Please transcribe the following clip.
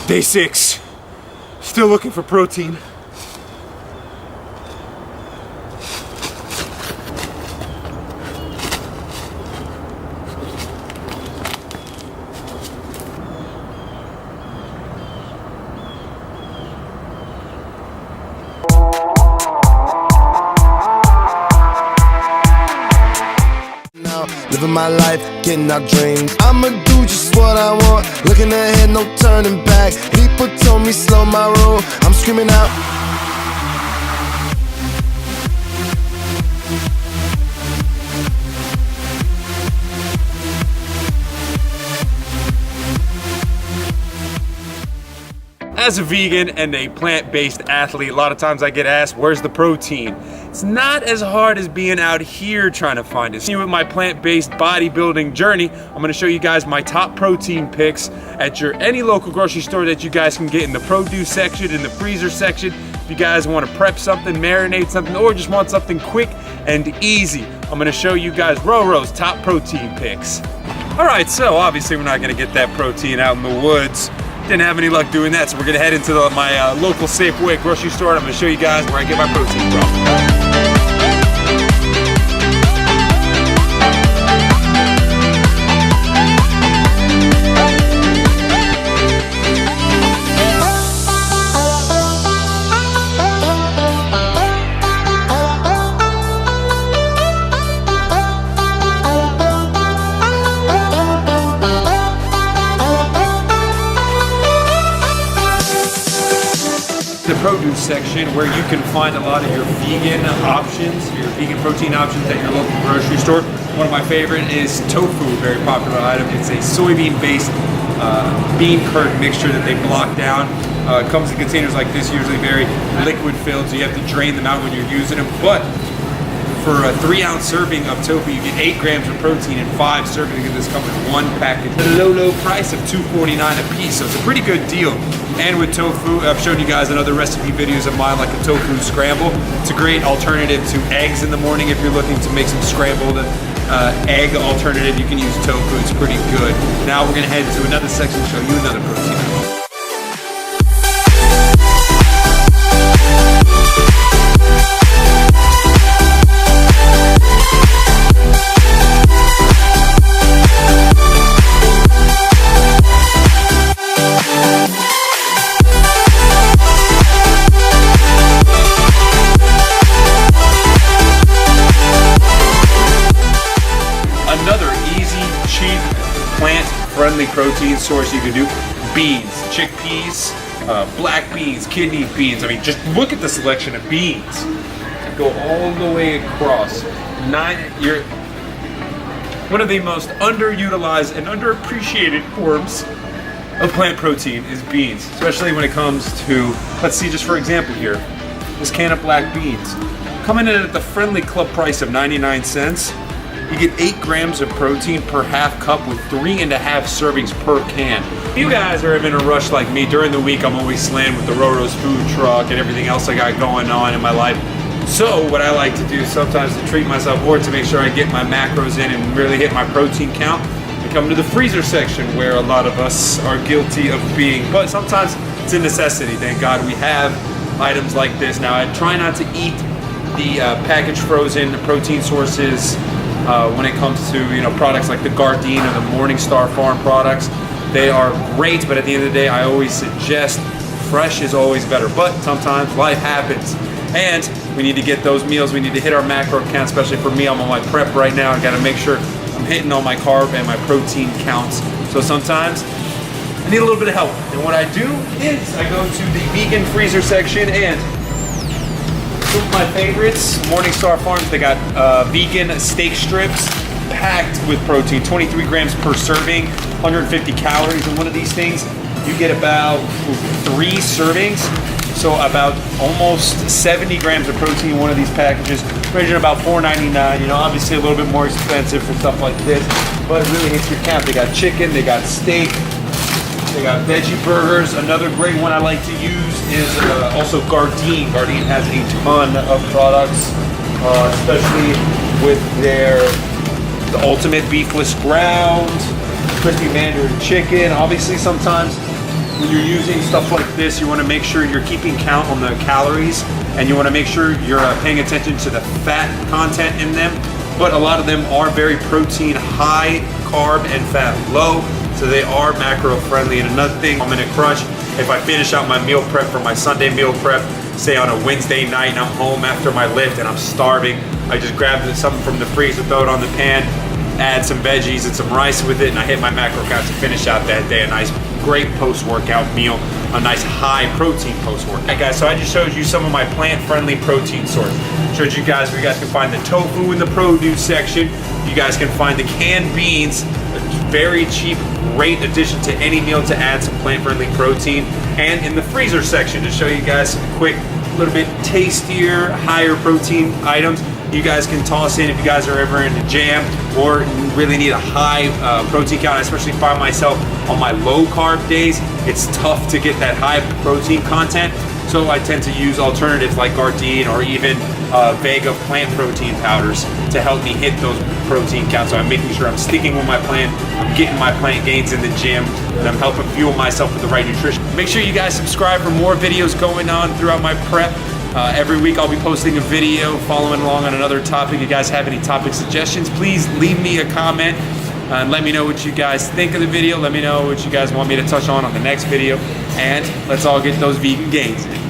Day 6. Still looking for protein. Living my life, getting our dreams. I'ma do just what I want. Looking ahead, no turning back. People told me slow my roll. I'm screaming out. As a vegan and a plant-based athlete, a lot of times I get asked, where's the protein? It's not as hard as being out here trying to find it. With my plant-based bodybuilding journey, I'm gonna show you guys my top protein picks at any local grocery store that you guys can get in the produce section, in the freezer section. If you guys wanna prep something, marinate something, or just want something quick and easy, I'm gonna show you guys Roro's top protein picks. All right, so obviously we're not gonna get that protein out in the woods. Didn't have any luck doing that, so we're gonna head into my local Safeway grocery store, and I'm gonna show you guys where I get my protein from. The produce section, where you can find a lot of your vegan options, your vegan protein options at your local grocery store. One of my favorite is tofu, very popular item. It's a soybean-based bean curd mixture that they block down. It comes in containers like this, usually very liquid-filled, so you have to drain them out when you're using them. But for a 3-ounce serving of tofu, you get 8 grams of protein, and 5 servings of this come with 1 package at a low price of $2.49 a piece, so it's a pretty good deal. And with tofu, I've shown you guys in other recipe videos of mine, like a tofu scramble. It's a great alternative to eggs in the morning. If you're looking to make some scrambled egg alternative, you can use tofu. It's pretty good. Now we're gonna head to another section to show you another protein item. Another easy, cheap, plant-friendly protein source you can do. Beans, chickpeas, black beans, kidney beans. I mean, just look at the selection of beans. Go all the way across. One of the most underutilized and underappreciated forms of plant protein is beans, especially when it comes to, let's see, just for example here, this can of black beans. Coming in at the friendly club price of 99 cents. You get 8 grams of protein per half cup with 3.5 servings per can. If you guys are in a rush like me, during the week I'm always slammed with the Roro's food truck and everything else I got going on in my life. So what I like to do sometimes to treat myself, or to make sure I get my macros in and really hit my protein count, I come to the freezer section, where a lot of us are guilty of being, but sometimes it's a necessity. Thank God we have items like this. Now I try not to eat the packaged frozen protein sources when it comes to products like the Gardein or the Morningstar Farm products. They are great, but at the end of the day, I always suggest fresh is always better. But sometimes life happens, and we need to get those meals. We need to hit our macro count, especially for me. I'm on my prep right now. I got to make sure I'm hitting all my carb and my protein counts. So sometimes I need a little bit of help, and what I do is I go to the vegan freezer section, and some of my favorites, Morningstar Farms, they got vegan steak strips packed with protein, 23 grams per serving, 150 calories in one of these things. You get about 3 servings, so about almost 70 grams of protein in one of these packages, ranging about $4.99. Obviously a little bit more expensive for stuff like this, but it really hits your count. They got chicken, they got steak, they got veggie burgers. Another great one I like to use is also Gardein. Gardein has a ton of products, especially with the ultimate beefless ground, crispy mandarin chicken. Obviously sometimes when you're using stuff like this, you want to make sure you're keeping count on the calories, and you want to make sure you're paying attention to the fat content in them. But a lot of them are very protein high, carb and fat low, so they are macro friendly. And another thing I'm gonna crush, if I finish out my meal prep for my Sunday meal prep, say on a Wednesday night and I'm home after my lift and I'm starving, I just grab something from the freezer, throw it on the pan, add some veggies and some rice with it, and I hit my macro count to finish out that day. A nice, great post-workout meal, a nice high protein post-workout. Alright guys, so I just showed you some of my plant-friendly protein sources. Showed you guys where you guys can find the tofu in the produce section. You guys can find the canned beans, a very cheap, great addition to any meal to add some plant-friendly protein. And in the freezer section to show you guys some quick, little bit tastier, higher protein items you guys can toss in if you guys are ever in a jam or really need a high protein count. I especially find myself on my low carb days, it's tough to get that high protein content. So I tend to use alternatives like Gardein or even Vega plant protein powders to help me hit those protein counts. So I'm making sure I'm sticking with my plan, I'm getting my plant gains in the gym, and I'm helping fuel myself with the right nutrition. Make sure you guys subscribe for more videos going on throughout my prep. Every week I'll be posting a video following along on another topic. If you guys have any topic suggestions, please leave me a comment and let me know what you guys think of the video. Let me know what you guys want me to touch on the next video, and let's all get those vegan gains in.